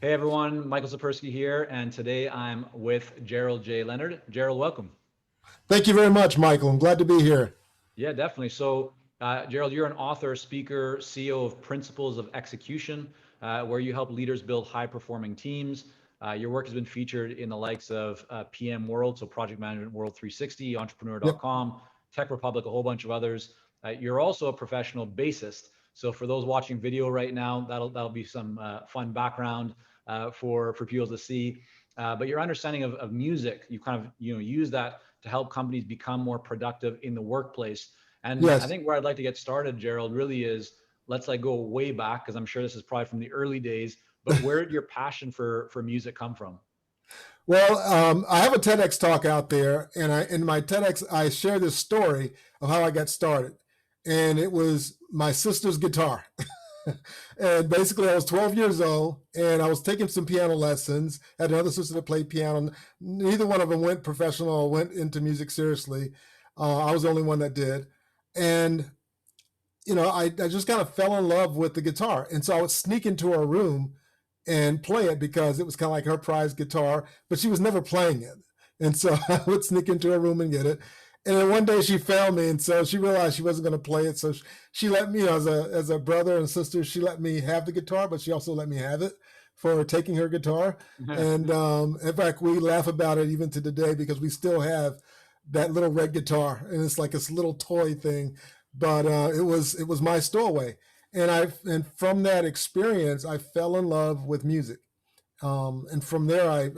Hey everyone, Michael Sapersky here, and today I'm with Gerald J Leonard. Gerald, welcome. Thank you very much, Michael. I'm glad to be here. Yeah, definitely. Gerald, you're an author, speaker, CEO of Principles of Execution, where you help leaders build high-performing teams. Your work has been featured in the likes of PM World, so Project Management World 360, Yep. Entrepreneur.com, Tech Republic, a whole bunch of others. You're also a professional bassist. So for those watching video right now, that'll be some fun background for people to see. But your understanding of music, you kind of use that to help companies become more productive in the workplace. And I Yes. think where I'd like to get started, Gerald, really is let's like go way back because I'm sure this is probably from the early days. But where did your passion for music come from? Well, I have a TEDx talk out there, and in my TEDx I share this story of how I got started, and it was my sister's guitar. And basically, I was 12 years old, and I was taking some piano lessons. I had another sister that played piano. Neither one of them went professional or went into music seriously. I was the only one that did, and I just kind of fell in love with the guitar. And so I would sneak into her room and play it because it was kind of like her prized guitar, but she was never playing it. And so I would sneak into her room and get it. And then one day she found me, and so she realized she wasn't going to play it. So she let me, as a brother and sister, she let me have the guitar, but she also let me have it for taking her guitar. And in fact, we laugh about it even to today because we still have that little red guitar, and it's like this little toy thing. But it was my stowaway, and from that experience, I fell in love with music. And from there,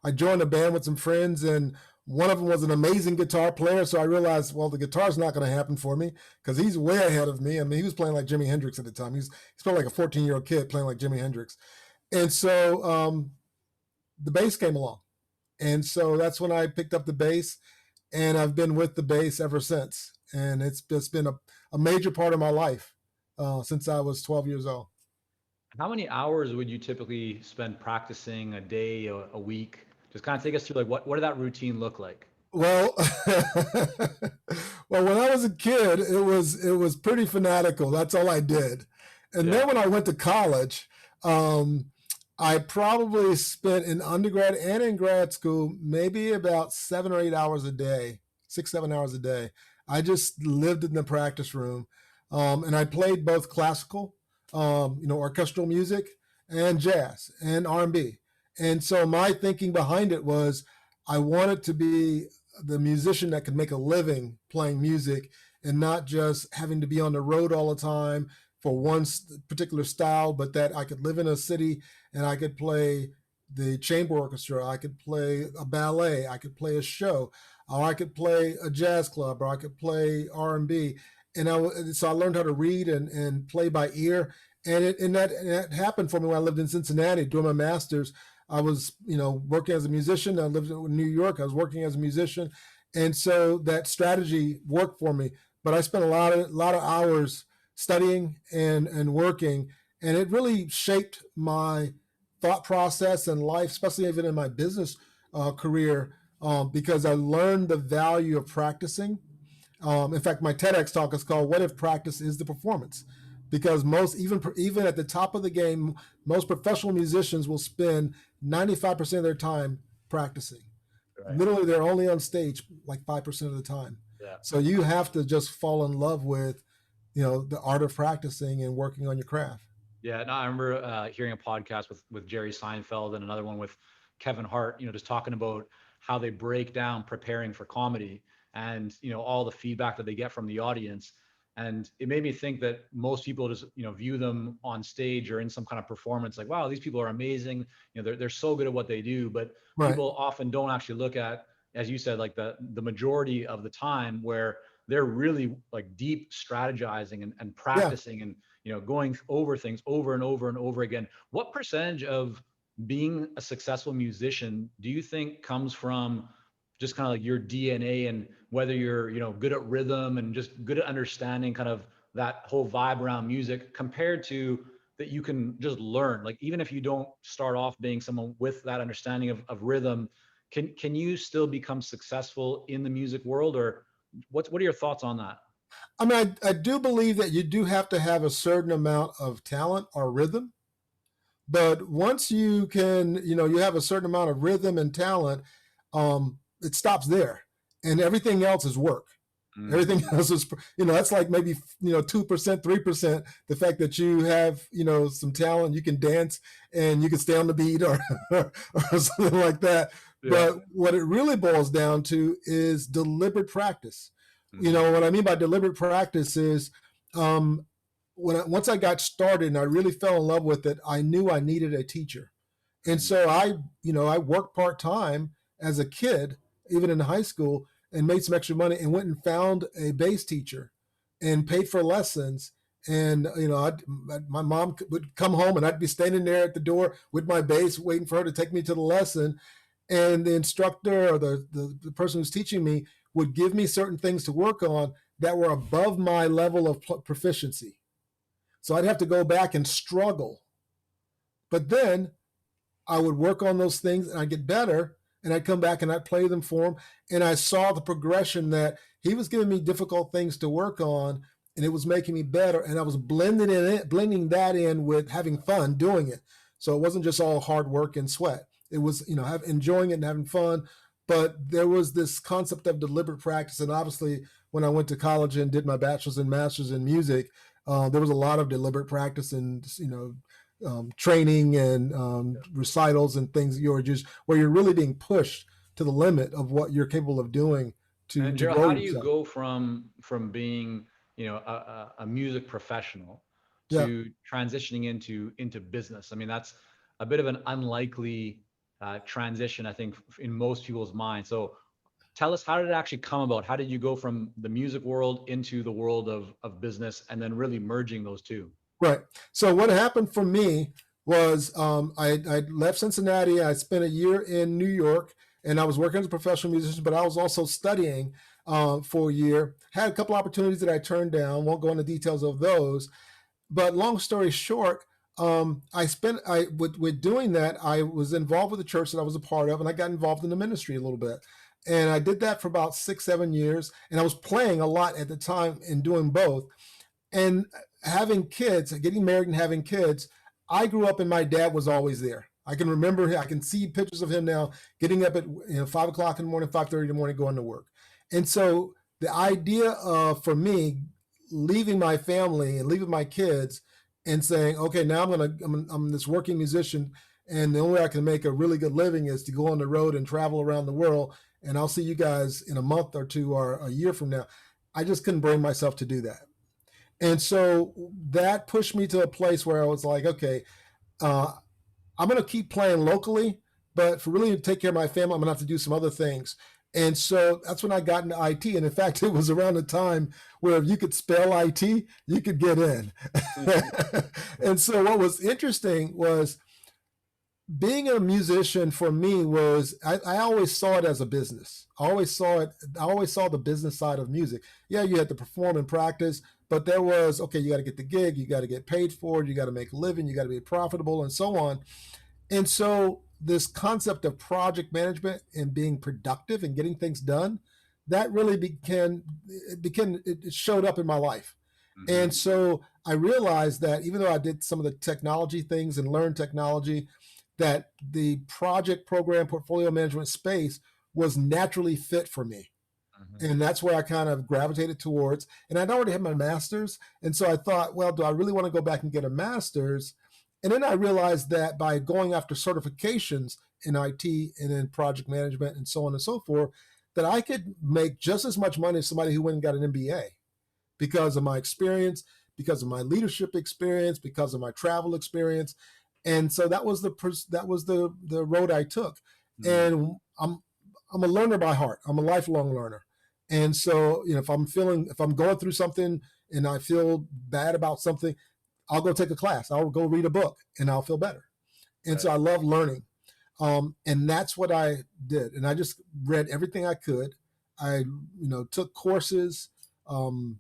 I joined a band with some friends, and one of them was an amazing guitar player. So I realized, well, the guitar's not going to happen for me because he's way ahead of me. I mean, he was playing like Jimi Hendrix at the time. He's probably like a 14-year-old kid playing like Jimi Hendrix. And so the bass came along, and so that's when I picked up the bass, and I've been with the bass ever since. And it's just been a major part of my life since I was 12 years old. How many hours would you typically spend practicing a day, a week? Just kind of take us through like what did that routine look like? Well, well, when I was a kid, it was pretty fanatical. That's all I did. And Yeah. then when I went to college, um, I probably spent in undergrad and in grad school maybe about 7 or 8 hours a day, 6, 7 hours a day. I just lived in the practice room, and I played both classical, orchestral music, and jazz and R&B. And so my thinking behind it was I wanted to be the musician that could make a living playing music and not just having to be on the road all the time for one particular style, but that I could live in a city and I could play the chamber orchestra, I could play a ballet, I could play a show, or I could play a jazz club, or I could play R&B. So I learned how to read and play by ear. And that happened for me when I lived in Cincinnati doing my master's. I was, working as a musician. I lived in New York. I was working as a musician, and so that strategy worked for me. But I spent a lot of hours studying and working, and it really shaped my thought process and life, especially even in my business career, because I learned the value of practicing. In fact, my TEDx talk is called "What If Practice Is the Performance?" Because most, even at the top of the game, most professional musicians will spend 95% of their time practicing. Right. Literally, they're only on stage like 5% of the time. Yeah. So you have to just fall in love with, the art of practicing and working on your craft. Yeah, no, I remember hearing a podcast with Jerry Seinfeld and another one with Kevin Hart. Just talking about how they break down preparing for comedy and all the feedback that they get from the audience. And it made me think that most people just view them on stage or in some kind of performance like, wow, these people are amazing. They're so good at what they do. But Right. people often don't actually look at, as you said, like the majority of the time where they're really like deep strategizing and Yeah. practicing and going over things over and over and over again. What percentage of being a successful musician do you think comes from just kind of like your DNA and whether you're, good at rhythm and just good at understanding kind of that whole vibe around music compared to that you can just learn, like even if you don't start off being someone with that understanding of rhythm, can you still become successful in the music world? Or what are your thoughts on that? I mean, I do believe that you do have to have a certain amount of talent or rhythm, But once you can, you have a certain amount of rhythm and talent, it stops there, and everything else is work. Everything Mm, else is, that's like maybe 2%, 3%. The fact that you have some talent, you can dance and you can stay on the beat, or or something like that. yeah. But what it really boils down to is deliberate practice. Hmm. What I mean by deliberate practice is, um, once I got started and I really fell in love with it, I knew I needed a teacher. And Hmm. so I worked part time as a kid, even in high school, and made some extra money and went and found a bass teacher and paid for lessons. And my mom would come home and I'd be standing there at the door with my bass, waiting for her to take me to the lesson. And the instructor, or the person who's teaching me, would give me certain things to work on that were above my level of proficiency. So I'd have to go back and struggle. But then I would work on those things and I'd get better, and I'd come back and I'd play them for him. And I saw the progression that he was giving me difficult things to work on, and it was making me better. And I was blending that in with having fun doing it. So it wasn't just all hard work and sweat. It was, enjoying it and having fun. But there was this concept of deliberate practice. And obviously, when I went to college and did my bachelor's and master's in music, there was a lot of deliberate practice and, training and recitals and things that you're just where you're really being pushed to the limit of what you're capable of doing to And to Gerald, grow how do you yourself. go from being, a music professional Yeah, to transitioning into business? I mean, that's a bit of an unlikely transition, I think, in most people's minds. So tell us, how did it actually come about? How did you go from the music world into the world of business, and then really merging those two? right. So what happened for me was, I left Cincinnati. I spent a year in New York, and I was working as a professional musician, but I was also studying for a year. Had a couple opportunities that I turned down. Won't go into details of those. But long story short, I with doing that, I was involved with the church that I was a part of, and I got involved in the ministry a little bit. And I did that for about 6, 7 years, and I was playing a lot at the time and doing both. And having kids, getting married and having kids, I grew up and my dad was always there. I can remember, I can see pictures of him now getting up at 5 o'clock in the morning, 5:30 in the morning, going to work. And so the idea of, for me, leaving my family and leaving my kids and saying, okay, now I'm this working musician, and the only way I can make a really good living is to go on the road and travel around the world. And I'll see you guys in a month or two or a year from now. I just couldn't bring myself to do that. And so that pushed me to a place where I was like, okay, uh, I'm going to keep playing locally, but for really to take care of my family, I'm going to have to do some other things. And so that's when I got into IT. And in fact, it was around the time where if you could spell IT, you could get in. And so what was interesting was, being a musician for me was, I always saw it as a business. I always saw the business side of music. Yeah, you had to perform and practice, but there was, okay, you got to get the gig, you got to get paid for it, you got to make a living, you got to be profitable, and so on. And so this concept of project management and being productive and getting things done, that really it showed up in my life. And Hmm. so I realized that even though I did some of the technology things and learned technology, that the project program portfolio management space was naturally fit for me. Hmm. And that's where I kind of gravitated towards. And I'd already had my master's. And so I thought, well, do I really want to go back and get a master's? And then I realized that by going after certifications in IT and in project management and so on and so forth, that I could make just as much money as somebody who went and got an MBA, because of my experience, because of my leadership experience, because of my travel experience. And so that was the road I took. Hmm. And I'm a learner by heart. I'm a lifelong learner. And so, if I'm going through something and I feel bad about something, I'll go take a class. I'll go read a book and I'll feel better. And so Right. I love learning. And that's what I did. And I just read everything I could. I, took courses, um,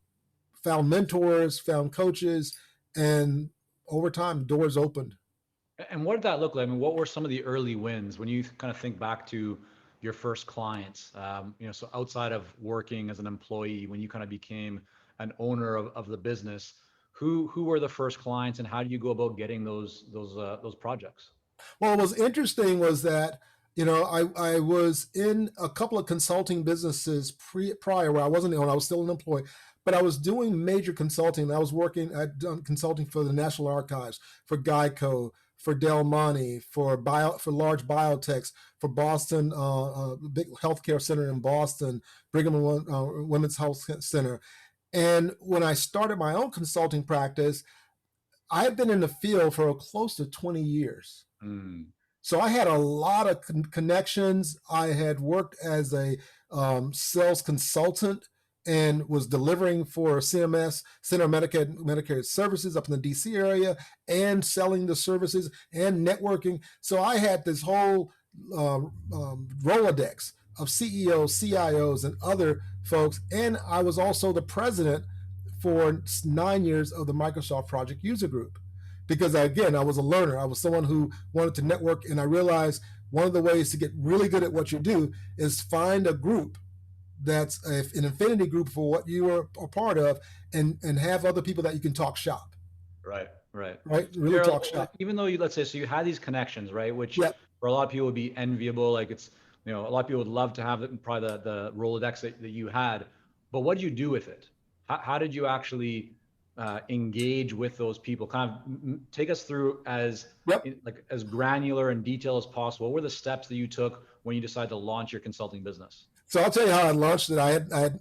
found mentors, found coaches, and over time, doors opened. And what did that look like? I mean, what were some of the early wins when you kind of think back to your first clients? So outside of working as an employee, when you kind of became an owner of the business, who were the first clients, and how do you go about getting those projects? Well, what was interesting was that, I was in a couple of consulting businesses prior where I wasn't on, I was still an employee, but I was doing major consulting. I'd done consulting for the National Archives, for Geico, for Del Monte, for large biotechs, for Boston, big healthcare center in Boston, Brigham and Women's Health Center. And when I started my own consulting practice, I had been in the field for close to 20 years. Mm, So I had a lot of connections. I had worked as a sales consultant and was delivering for CMS, Center of Medicare Services up in the DC area, and selling the services and networking. So I had this whole Rolodex of CEOs, CIOs, and other folks. And I was also the president for 9 years of the Microsoft Project User Group, because again, I was a learner. I was someone who wanted to network, and I realized one of the ways to get really good at what you do is find a group that's an affinity group for what you are a part of, and have other people that you can talk shop. right, right. Right, really Gerald, talk shop. even though let's say, so you had these connections, right? Which Yep. for a lot of people would be enviable. Like it's, a lot of people would love to have probably the Rolodex that you had, but what did you do with it? How did you actually engage with those people? Kind of take us through Yep. like as granular and detailed as possible. What were the steps that you took when you decided to launch your consulting business? So I'll tell you how I launched it. I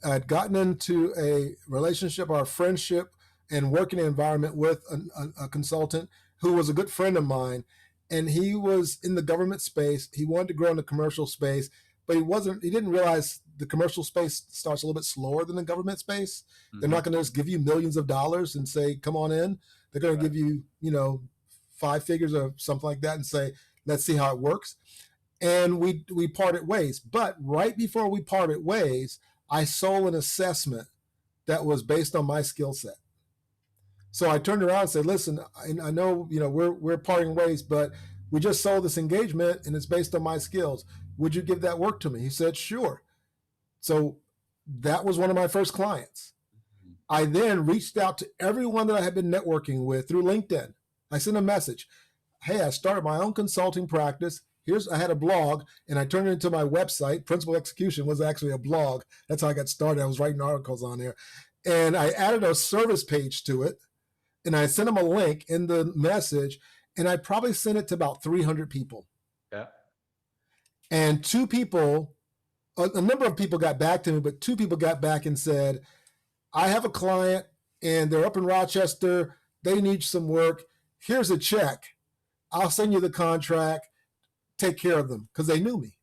had gotten into a relationship or a friendship and working environment with a consultant who was a good friend of mine, and he was in the government space. He wanted to grow in the commercial space, but he didn't realize the commercial space starts a little bit slower than the government space. They're not going to just give you millions of dollars and say, come on in. They're going to give you, 5 figures or something like that and say, let's see how it works. And we parted ways. But right before we parted ways, I sold an assessment that was based on my skill set. So I turned around and said, listen, I know, we're parting ways, but we just sold this engagement and it's based on my skills. Would you give that work to me? He said, sure. So that was one of my first clients. I then reached out to everyone that I had been networking with through LinkedIn. I sent a message. Hey, I started my own consulting practice. I had a blog, and I turned it into my website. Principal Execution was actually a blog. That's how I got started. I was writing articles on there. And I added a service page to it, and I sent them a link in the message, and I probably sent it to about 300 people. Yeah. And a number of people got back to me, but 2 people got back and said, I have a client, and they're up in Rochester. They need some work. Here's a check. I'll send you the contract. Take care of them, because they knew me.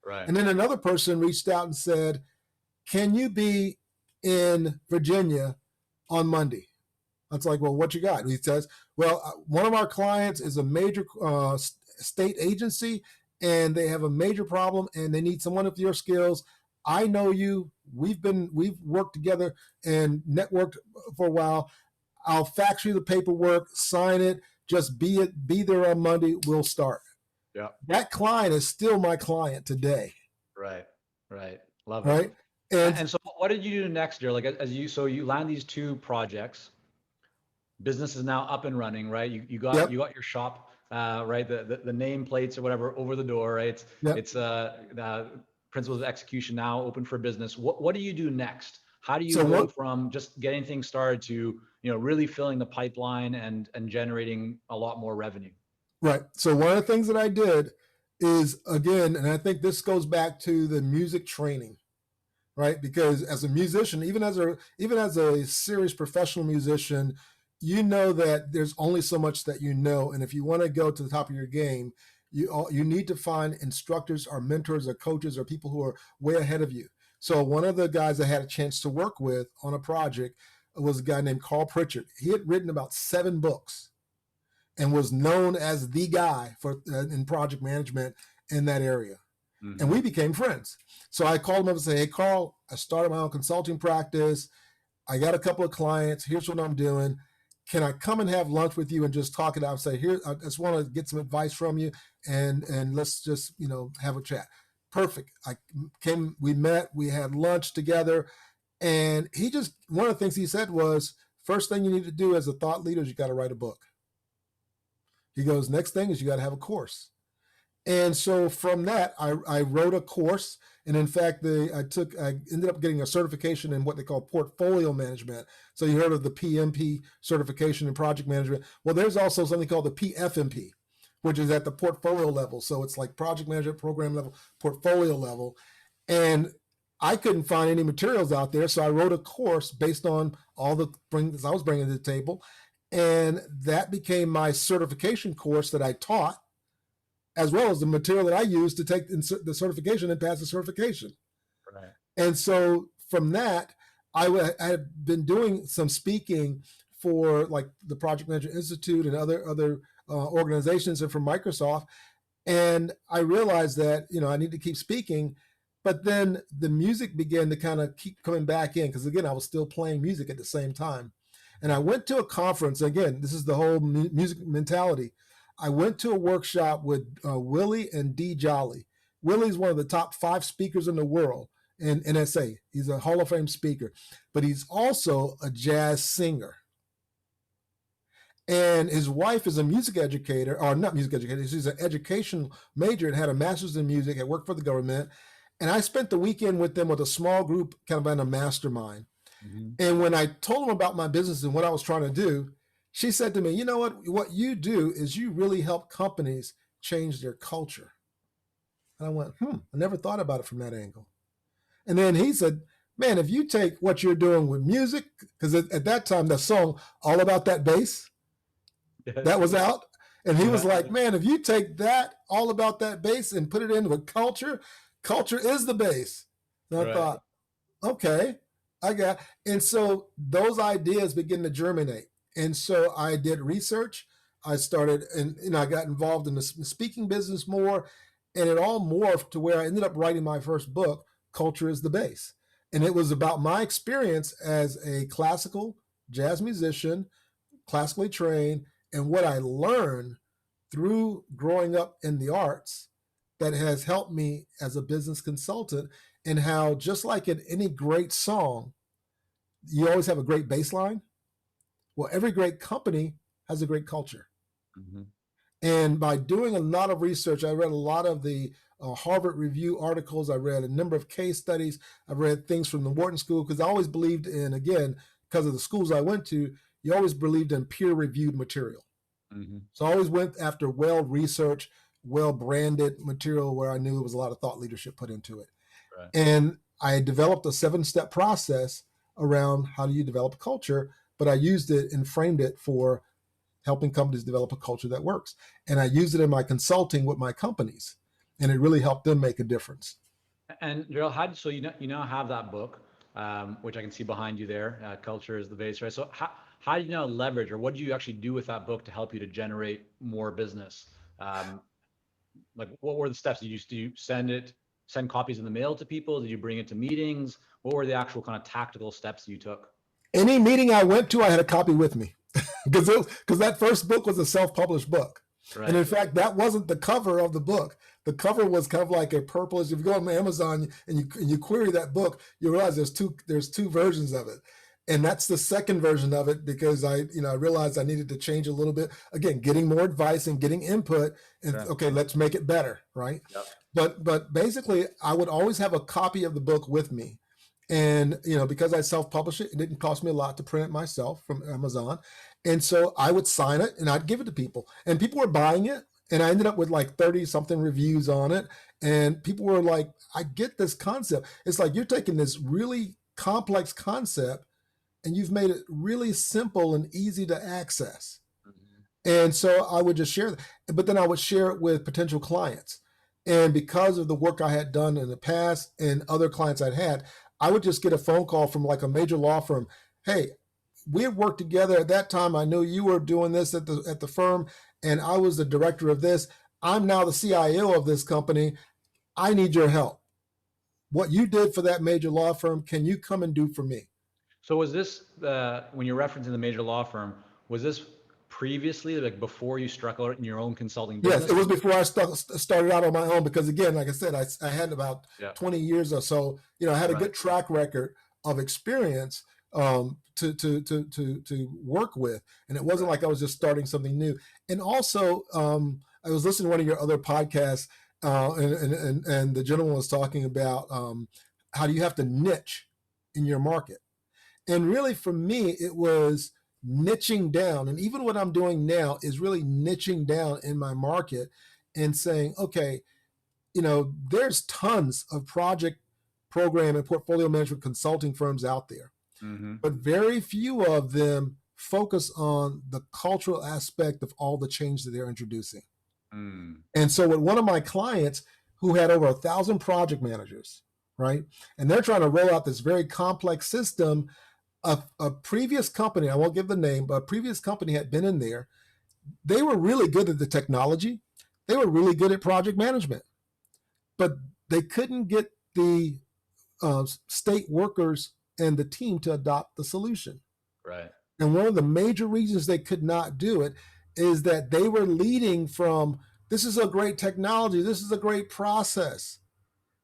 Right. And then another person reached out and said, can you be in Virginia on Monday? I was like, well, what you got? He says, well, one of our clients is a major state agency, and they have a major problem, and they need someone with your skills. I know you. We've worked together and networked for a while. I'll fax you the paperwork, sign it, just be there on Monday. We'll start. Yeah. That client is still my client today. Right. Love it. Right. And so what did you do next, Gerald? Like so you land these 2 projects. Business is now up and running, right? You got your shop, right? The nameplates or whatever over the door, right? It's Principles of Execution now open for business. What do you do next? How do you go from just getting things started to, really filling the pipeline and generating a lot more revenue? Right. So one of the things that I did is, again, and I think this goes back to the music training, right? Because as a musician, even as a serious professional musician, you know that there's only so much that you know, and if you want to go to the top of your game, you need to find instructors or mentors or coaches or people who are way ahead of you. So one of the guys I had a chance to work with on a project was a guy named Carl Pritchard. He had written about 7 books and was known as the guy for in project management in that area. Mm-hmm. And we became friends. So I called him up and said, hey, Carl, I started my own consulting practice. I got a couple of clients. Here's what I'm doing. Can I come and have lunch with you and just talk it out and say, here, I just want to get some advice from you, and let's just, have a chat. Perfect. We met, we had lunch together, and one of the things he said was, first thing you need to do as a thought leader is you got to write a book. He goes, next thing is you got to have a course. And so from that, I wrote a course. And in fact, I ended up getting a certification in what they call portfolio management. So you heard of the PMP certification in project management. Well, there's also something called the PFMP, which is at the portfolio level. So it's like project management, program level, portfolio level. And I couldn't find any materials out there. So I wrote a course based on all the things I was bringing to the table. And that became my certification course that I taught, as well as the material that I used to take the certification and pass the certification. Right. And so from that, I had been doing some speaking for like the Project Management Institute and other organizations and from Microsoft. And I realized that, I need to keep speaking, but then the music began to kind of keep coming back in. Cause again, I was still playing music at the same time. And I went to a conference. Again, this is the whole music mentality. I went to a workshop with Willie and Dee Jolly. Willie's one of the top 5 speakers in the world in NSA. He's a Hall of Fame speaker, but he's also a jazz singer. And his wife is a music educator, or not music educator, she's an education major and had a master's in music, had worked for the government. And I spent the weekend with them with a small group, kind of in a mastermind. Mm-hmm. And when I told them about my business and what I was trying to do, she said to me, you know what you do is you really help companies change their culture. And I went, I never thought about it from that angle. And then he said, man, if you take what you're doing with music, because at that time, the song All About That Bass, that was out. And he was like, man, if you take that All About That Bass and put it into a culture is the bass. And I thought, okay, I got. And so those ideas begin to germinate. And so I did research. I started, and I got involved in the speaking business more, and it all morphed to where I ended up writing my first book, Culture is the Bass. And it was about my experience as a classical jazz musician, classically trained, and what I learned through growing up in the arts that has helped me as a business consultant, and how just like in any great song, you always have a great bass line. Well, every great company has a great culture. Mm-hmm. And by doing a lot of research, I read a lot of the Harvard Review articles. I read a number of case studies. I've read things from the Wharton School, because I always believed in, again, because of the schools I went to, you always believed in peer-reviewed material. Mm-hmm. So I always went after well-researched, well-branded material where I knew there was a lot of thought leadership put into it. Right. And I developed a 7-step process around how do you develop a culture, but I used it and framed it for helping companies develop a culture that works. And I used it in my consulting with my companies, and it really helped them make a difference. And Gerald, so you now have that book, which I can see behind you there, Culture is the Base, right? So how do you now leverage, or what do you actually do with that book to help you to generate more business? Like, what were the steps? Did you send copies in the mail to people? Did you bring it to meetings? What were the actual kind of tactical steps you took? Any meeting I went to, I had a copy with me, because that first book was a self-published book. Right. And in fact, that wasn't the cover of the book. The cover was kind of like a purplish. If you go on Amazon and you query that book, you realize there's two versions of it. And that's the second version of it, because I realized I needed to change a little bit. Again, getting more advice and getting input, and okay, let's make it better, right? Yep. But basically, I would always have a copy of the book with me. And, because I self-published it, it didn't cost me a lot to print it myself from Amazon. And so I would sign it and I'd give it to people, and people were buying it. And I ended up with like 30 something reviews on it. And people were like, I get this concept. It's like, you're taking this really complex concept and you've made it really simple and easy to access. Mm-hmm. And so I would just share that, but then I would share it with potential clients. And because of the work I had done in the past and other clients I'd had, I would just get a phone call from like a major law firm. Hey, we had worked together at that time. I knew you were doing this at the firm, and I was the director of this. I'm now the CIO of this company. I need your help. What you did for that major law firm, can you come and do for me? So was this, when you're referencing the major law firm, was this previously, like before you struck out in your own consulting business? Yes, it was before I started out on my own, because again, like I said, I had about 20 years or so. I had a good track record of experience to work with, and it wasn't Right. like I was just starting something new. And also, I was listening to one of your other podcasts, and the gentleman was talking about how do you have to niche in your market. And really, for me, it was niching down. And even what I'm doing now is really niching down in my market and saying, okay, there's tons of project, program, and portfolio management consulting firms out there, Mm-hmm. but very few of them focus on the cultural aspect of all the change that they're introducing. Mm. And so, with one of my clients who had over 1,000 project managers, right, and they're trying to roll out this very complex system, a previous company, I won't give the name, but a previous company had been in there. They were really good at the technology, they were really good at project management, but they couldn't get the state workers and the team to adopt the solution. Right. And one of the major reasons they could not do it is that they were leading from, this is a great technology, this is a great process.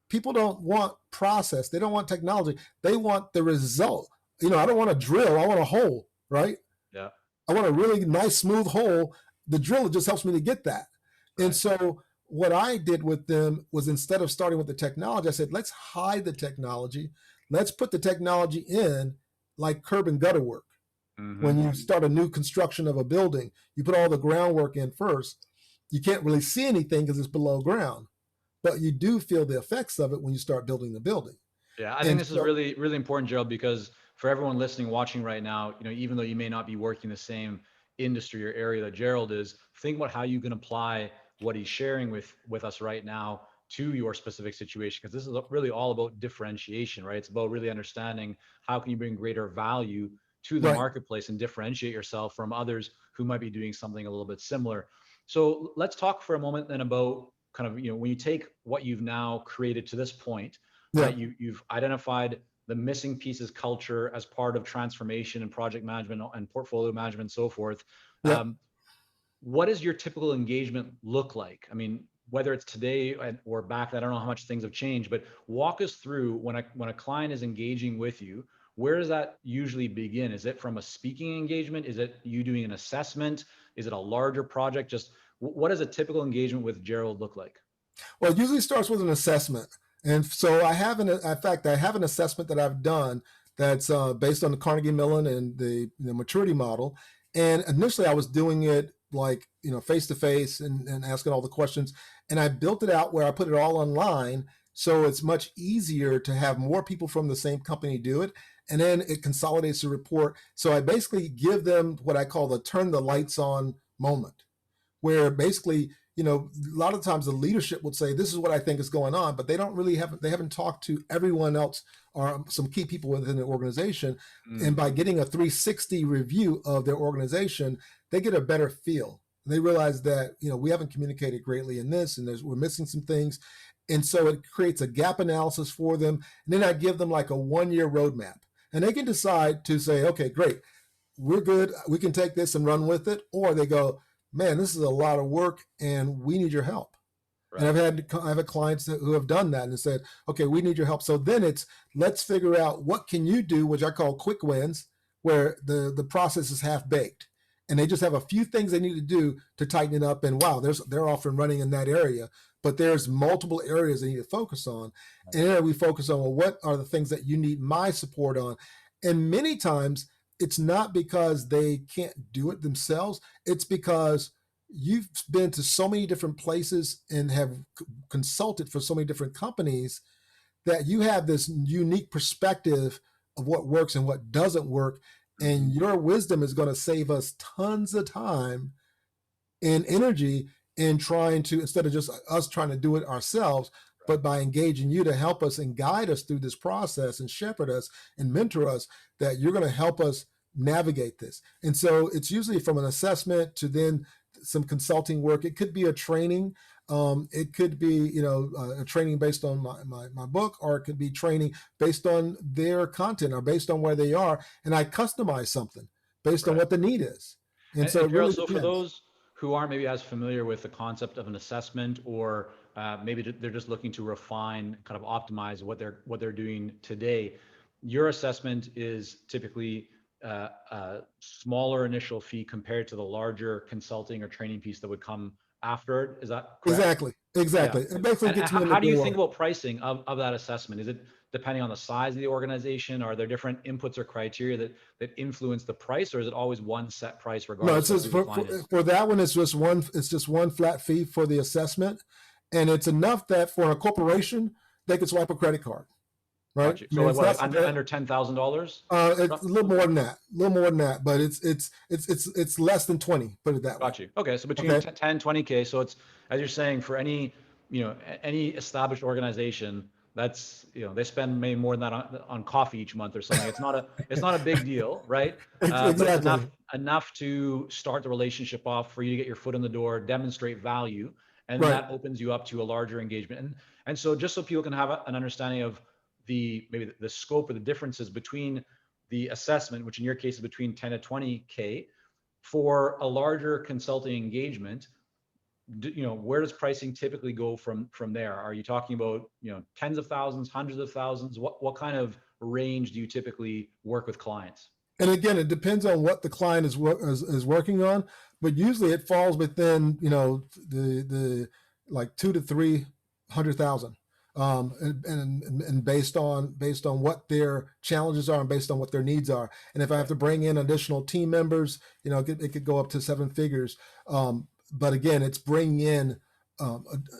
People don't want process, they don't want technology, they want the result. I don't want a drill, I want a hole, right? Yeah. I want a really nice, smooth hole. The drill just helps me to get that. And Right. so what I did with them was, instead of starting with the technology, I said, let's hide the technology. Let's put the technology in like curb and gutter work. Mm-hmm. When you start a new construction of a building, you put all the groundwork in first. You can't really see anything because it's below ground, but you do feel the effects of it when you start building the building. Yeah, I think And this is so, really, really important, Gerald, because for everyone listening, watching right now, even though you may not be working the same industry or area that Gerald is, think about how you can apply what he's sharing with us right now to your specific situation, because this is really all about differentiation, right? It's about really understanding how can you bring greater value to the right. marketplace and differentiate yourself from others who might be doing something a little bit similar. So let's talk for a moment then about kind of, when you take what you've now created to this point, Yeah. right? You've identified the missing pieces culture as part of transformation and project management and portfolio management and so forth. Yeah. What does your typical engagement look like? I mean, whether it's today or back, I don't know how much things have changed, but walk us through when a client is engaging with you, where does that usually begin? Is it from a speaking engagement? Is it you doing an assessment? Is it a larger project? Just what does a typical engagement with Gerald look like? Well, it usually starts with an assessment. And so in fact, I have an assessment that I've done that's based on the Carnegie Mellon and the maturity model. And initially I was doing it like, face to face and asking all the questions. And I built it out where I put it all online. So it's much easier to have more people from the same company do it. And then it consolidates the report. So I basically give them what I call the turn the lights on moment, where basically, a lot of times the leadership would say, this is what I think is going on, but they haven't talked to everyone else or some key people within the organization. And Mm, by getting a 360 review of their organization, they get a better feel. They realize that, we haven't communicated greatly in this, and we're missing some things. And so it creates a gap analysis for them. And then I give them like a 1 year roadmap. And they can decide to say, okay, great, we're good, we can take this and run with it. Or they go, man, this is a lot of work and we need your help. And right. I've had clients who have done that and said, okay, we need your help. So then it's, let's figure out what can you do, which I call quick wins, where the process is half baked. And they just have a few things they need to do to tighten it up. And wow, they're off and running in that area. But there's multiple areas they need to focus on. And then we focus on, well, what are the things that you need my support on? And many times it's not because they can't do it themselves. It's because you've been to so many different places and have consulted for so many different companies that you have this unique perspective of what works and what doesn't work. Mm-hmm. And your wisdom is going to save us tons of time and energy in trying to, instead of just us trying to do it ourselves, but by engaging you to help us and guide us through this process and shepherd us and mentor us, that you're going to help us navigate this. And so it's usually from an assessment to then some consulting work. It could be a training. It could be, a training based on my book, or it could be training based on their content or based on where they are. And I customize something based on Right. what the need is. And so And it Gerald, really so for depends. those who aren't maybe as familiar with the concept of an assessment, or maybe they're just looking to refine, kind of optimize what they're doing today, your assessment is typically a smaller initial fee compared to the larger consulting or training piece that would come after it. Is that correct? Exactly, Yeah. exactly. It basically And gets me in the how do you think door. about pricing of that assessment? Is it depending on the size of the organization? Are there different inputs or criteria that influence the price, or is it always one set price No, regardless it's of just who the client is? for that one. It's just one. It's just one flat fee for the assessment, and it's enough that for a corporation they can swipe a credit card, right? Got you. I So mean, like it's what, not like something. under $10,000? It's a little more than that. A little more than that, but it's less than 20. Put it that way. Got you. Okay. So between Okay. 10, 20K. So it's, as you're saying, for any, any established organization, that's, they spend maybe more than that on coffee each month or something. It's not a big deal, right? But it's Exactly. enough to start the relationship off for you to get your foot in the door, demonstrate value, and then Right. that opens you up to a larger engagement. And so just so people can have an understanding of maybe the scope of the differences between the assessment, which in your case is between 10 to 20K, for a larger consulting engagement, where does pricing typically go from there? Are you talking about, tens of thousands, hundreds of thousands? What kind of range do you typically work with clients? And again, it depends on what the client is working on, but usually it falls within the like 2 to 300,000, and based on what their challenges are and based on what their needs are. And if I have Right. to bring in additional team members, it could go up to 7 figures. But again, it's bringing in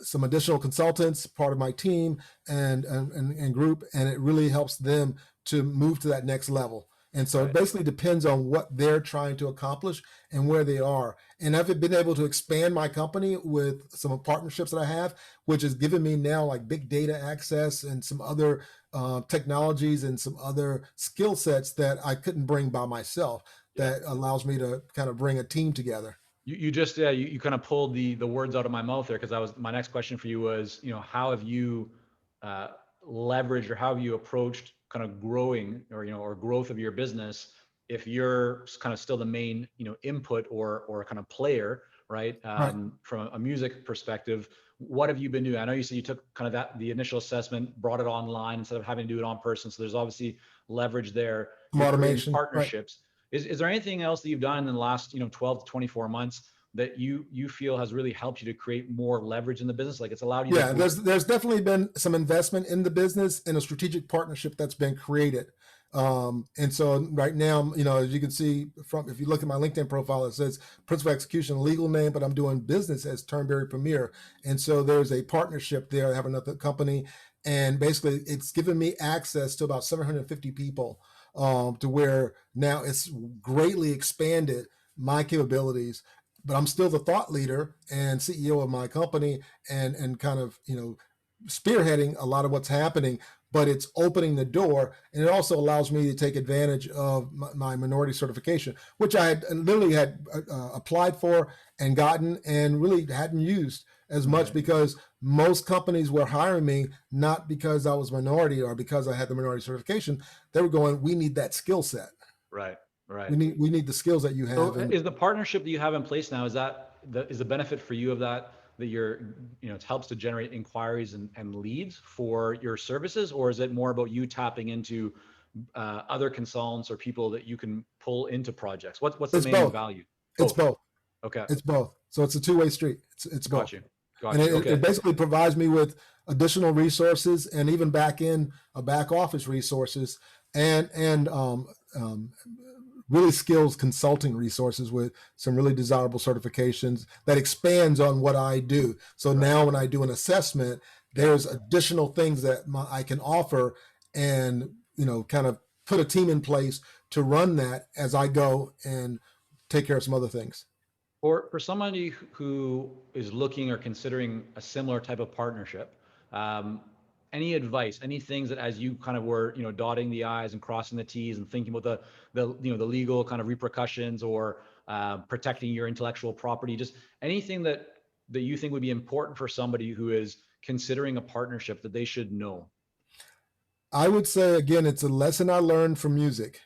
some additional consultants, part of my team and group, and it really helps them to move to that next level. And so it Right. basically depends on what they're trying to accomplish and where they are. And I've been able to expand my company with some partnerships that I have, which has given me now like big data access and some other technologies and some other skill sets that I couldn't bring by myself. Yeah. That allows me to kind of bring a team together. You just, yeah, you kind of pulled the words out of my mouth there, because my next question for you was, how have you uh, leveraged, or how have you approached kind of growing, or growth of your business, if you're kind of still the main input or kind of player, right? Right. From a music perspective, what have you been doing? I know you said you took kind of the initial assessment, brought it online instead of having to do it on person. So there's obviously leverage there. Some You're creating automation. Right. partnerships. Is there anything else that you've done in the last 12 to 24 months that you feel has really helped you to create more leverage in the business? Like, it's allowed you to Yeah, grow? there's definitely been some investment in the business and a strategic partnership that's been created. And so right now, as you can see from, if you look at my LinkedIn profile, it says Principal Execution legal name, but I'm doing business as Turnberry Premier. And so there's a partnership there. I have another company, and basically it's given me access to about 750 people, to where now it's greatly expanded my capabilities, but I'm still the thought leader and CEO of my company, and kind of spearheading a lot of what's happening. But it's opening the door, and it also allows me to take advantage of my minority certification, which I had literally had applied for and gotten, and really hadn't used as much, Okay. because most companies were hiring me not because I was minority or because I had the minority certification. They were going, "We need that skill set. Right. We Right. need the skills that you So have." And is the partnership that you have in place now, is the benefit for you of that you're, it helps to generate inquiries and leads for your services, or is it more about you tapping into other consultants or people that you can pull into projects? What's the it's main both. value? It's Both. both. Okay. It's both. So it's a two-way street. It's Got both. you. And Got you. it Okay. basically provides me with additional resources, and even back office resources, and really skills consulting resources with some really desirable certifications that expands on what I do. So Right. now when I do an assessment, Yeah. there's additional things that I can offer, and kind of put a team in place to run that as I go and take care of some other things. For somebody who is looking or considering a similar type of partnership, um, any advice, any things that, as you kind of were, dotting the I's and crossing the T's and thinking about the legal kind of repercussions, or protecting your intellectual property, just anything that you think would be important for somebody who is considering a partnership that they should know? I would say again, it's a lesson I learned from music.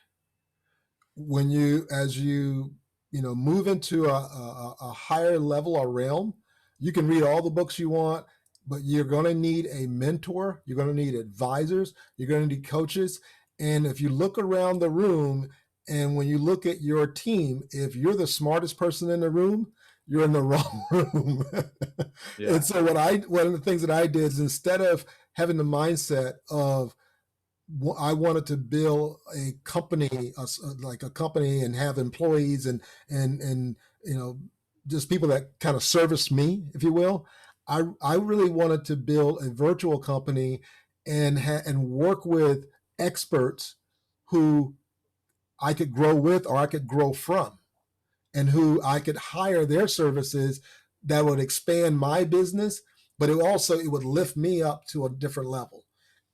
When as you move into a higher level or realm, you can read all the books you want, but you're going to need a mentor. You're going to need advisors. You're going to need coaches, And if you look around the room and when you look at your team, if you're the smartest person in the room, you're in the wrong room. And Yeah. so one of the things that I did is instead of having the mindset of I wanted to build a company, like a company, and have employees and you know just people that kind of service me, if you will. I really wanted to build a virtual company and work with experts who I could grow with or I could grow from, and who I could hire their services that would expand my business, but it would lift me up to a different level.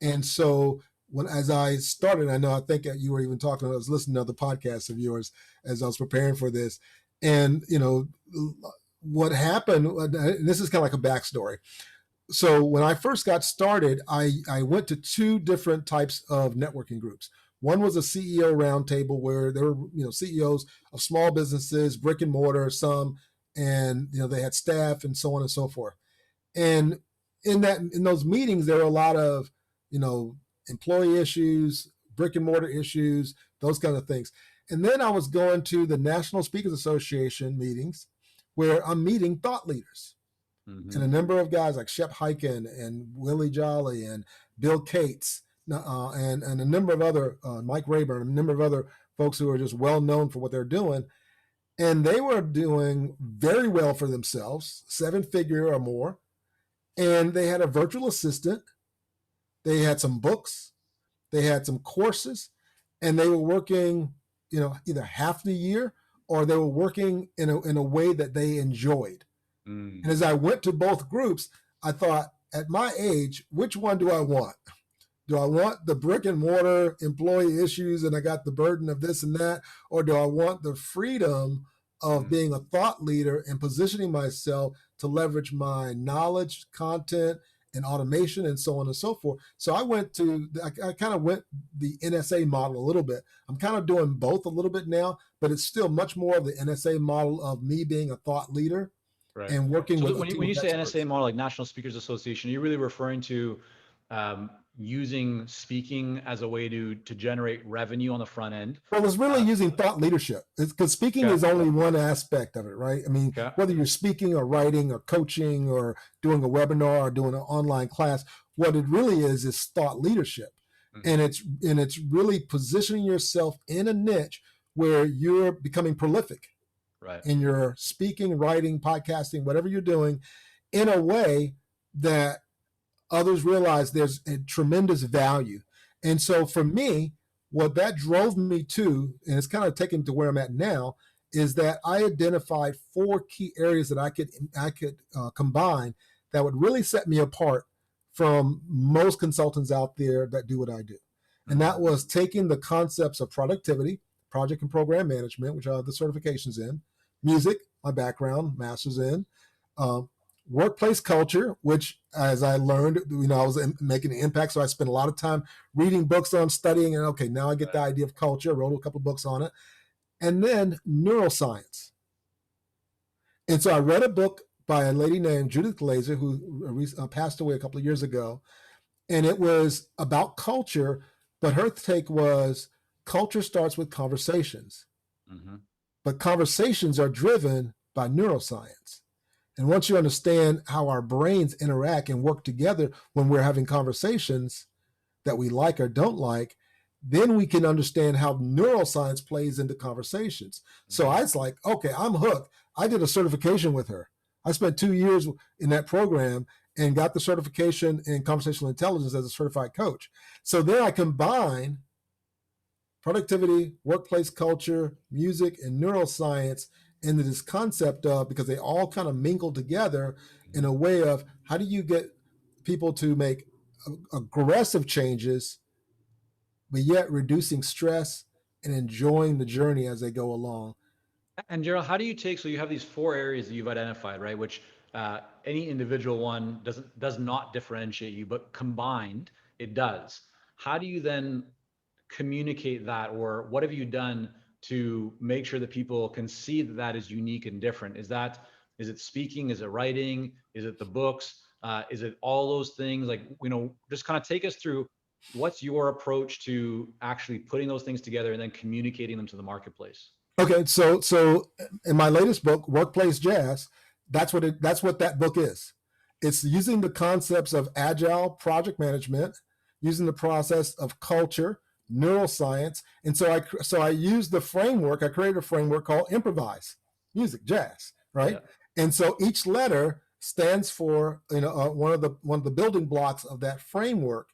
And so when as I started, I think you were even talking, I was listening to other podcasts of yours as I was preparing for this. And what happened, this is kind of like a backstory. So when I first got started, I went to two different types of networking groups. One was a CEO roundtable where there were CEOs of small businesses, brick and mortar, some, and they had staff and so on and so forth. And in those meetings, there were a lot of you know employee issues, brick and mortar issues, those kind of things. And then I was going to the National Speakers Association meetings, where I'm meeting thought leaders and a Hmm. number of guys like Shep Hyken and Willie Jolly and Bill Cates, and a number of other Mike Rayburn, a number of other folks who are just well known for what they're doing, and they were doing very well for themselves, 7-figure or more, and they had a virtual assistant, they had some books, they had some courses, and they were working, either half the year or they were working in a way that they enjoyed. And Mm. as I went to both groups, I thought, at my age, which one do I want? Do I want the brick and mortar employee issues and I got the burden of this and that? Or do I want the freedom of Mm. being a thought leader and positioning myself to leverage my knowledge, content, and automation and so on and so forth? So I kind of went the NSA model a little bit. I'm kind of doing both a little bit now, but it's still much more of the NSA model of me being a thought leader Right. and working So with a when team you of say NSA experts. model, like National Speakers Association, are you really referring to using speaking as a way to generate revenue on the front end? Well, it's really Uh, using thought leadership because speaking okay. is only one aspect of it, right? I mean, Okay. whether you're speaking or writing or coaching or doing a webinar or doing an online class, what it really is thought leadership. Hmm. And it's really positioning yourself in a niche where you're becoming prolific Right. in your speaking, writing, podcasting, whatever you're doing, in a way that others realize there's a tremendous value. And so for me, what that drove me to, and it's kind of taken to where I'm at now, is that I identified 4 key areas that I could combine that would really set me apart from most consultants out there that do what I do. And that Hmm. was taking the concepts of productivity, project and program management, which I have the certifications in, music, my background, master's in, um, workplace culture, which, as I learned, I was making an impact. So I spent a lot of time reading books on studying, and okay, now I get the Right. idea of culture. I wrote a couple of books on it, and then neuroscience. And so I read a book by a lady named Judith Glazer, who passed away a couple of years ago, and it was about culture, but her take was culture starts with conversations, Hmm. but conversations are driven by neuroscience. And once you understand how our brains interact and work together when we're having conversations that we like or don't like, then we can understand how neuroscience plays into conversations. So I Hmm. was like, okay, I'm hooked. I did a certification with her. I spent 2 years in that program and got the certification in conversational intelligence as a certified coach. So then I combine productivity, workplace culture, music, and neuroscience into this concept of, because they all kind of mingle together in a way of how do you get people to make aggressive changes, but yet reducing stress and enjoying the journey as they go along. And Gerald, how do you take, so you have these 4 areas that you've identified, right? Which any individual one does not differentiate you, but combined it does. How do you then communicate that, or what have you done to make sure that people can see that that is unique and different? Is it speaking? Is it writing? Is it the books? Is it all those things? Like, just kind of take us through what's your approach to actually putting those things together and then communicating them to the marketplace? Okay, so in my latest book, Workplace Jazz, that's what that book is. It's using the concepts of agile project management, using the process of culture, neuroscience, and so I use the framework. I created a framework called Improvise Music Jazz, right? Yeah. And so each letter stands for one of the building blocks of that framework.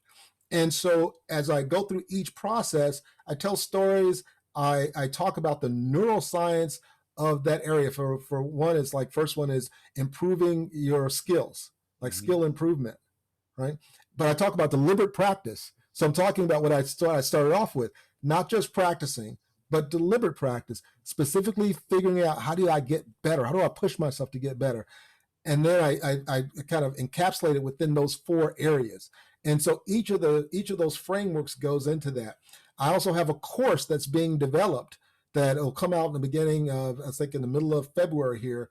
And so as I go through each process, I tell stories. I talk about the neuroscience of that area. For one, it's like first one is improving your skills, like Mm-hmm. skill improvement, right? But I talk about deliberate practice. So I'm talking about what I started off with, not just practicing, but deliberate practice, specifically figuring out how do I get better? How do I push myself to get better? And then I kind of encapsulate it within those 4 areas. And so each of those frameworks goes into that. I also have a course that's being developed that will come out in the beginning of, I think, in the middle of February here,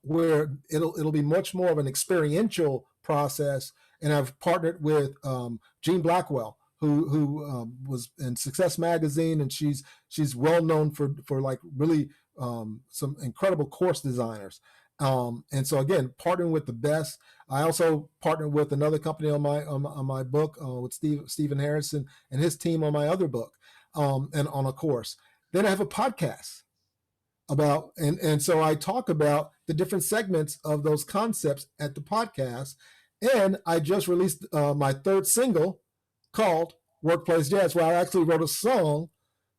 where it'll be much more of an experiential process. And I've partnered with Jean Blackwell, who was in Success Magazine, and she's well known for like really some incredible course designers. And so again, partnering with the best. I also partnered with another company on my book with Stephen Harrison and his team on my other book, and on a course. Then I have a podcast about, and so I talk about the different segments of those concepts at the podcast. And I just released my 3rd single called Workplace Jazz, where I actually wrote a song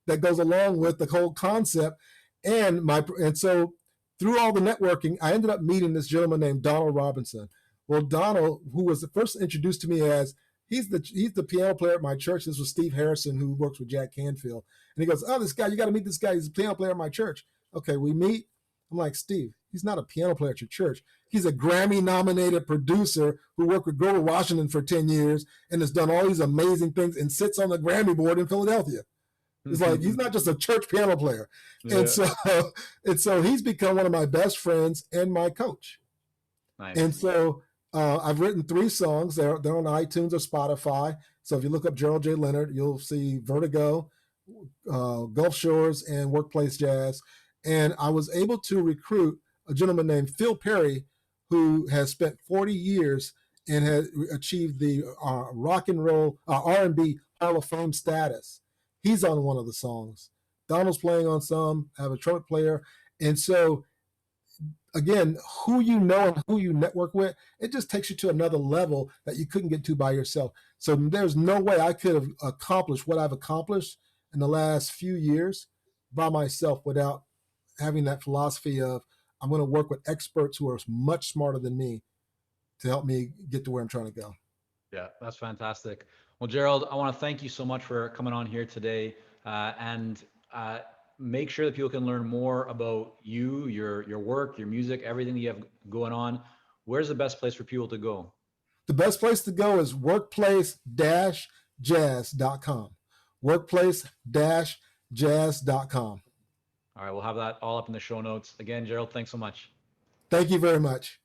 that goes along with the whole concept. And so through all the networking, I ended up meeting this gentleman named Donald Robinson. Well, Donald, who was first introduced to me as he's the piano player at my church. This was Steve Harrison, who works with Jack Canfield. And he goes, "Oh, this guy, you got to meet this guy. He's a piano player at my church." Okay, we meet. I'm like, "Steve, he's not a piano player at your church. He's a Grammy-nominated producer who worked with Grover Washington for 10 years and has done all these amazing things and sits on the Grammy board in Philadelphia." It's like he's not just a church piano player. Yeah. And so he's become one of my best friends and my coach. Nice. And so I've written 3 songs. They're on iTunes or Spotify. So if you look up Gerald J Leonard, you'll see Vertigo, Gulf Shores, and Workplace Jazz. And I was able to recruit a gentleman named Phil Perry, who has spent 40 years and has achieved the rock and roll R&B Hall of Fame status. He's on one of the songs. Donald's playing on some. I have a trumpet player. And so, again, who you know and who you network with, it just takes you to another level that you couldn't get to by yourself. So there's no way I could have accomplished what I've accomplished in the last few years by myself without having that philosophy of I'm going to work with experts who are much smarter than me to help me get to where I'm trying to go. Yeah, that's fantastic. Well, Gerald, I want to thank you so much for coming on here today, and make sure that people can learn more about you, your work, your music, everything that you have going on. Where's the best place for people to go? The best place to go is workplace-jazz.com. Workplace-jazz.com. All right, we'll have that all up in the show notes. Again, Gerald, thanks so much. Thank you very much.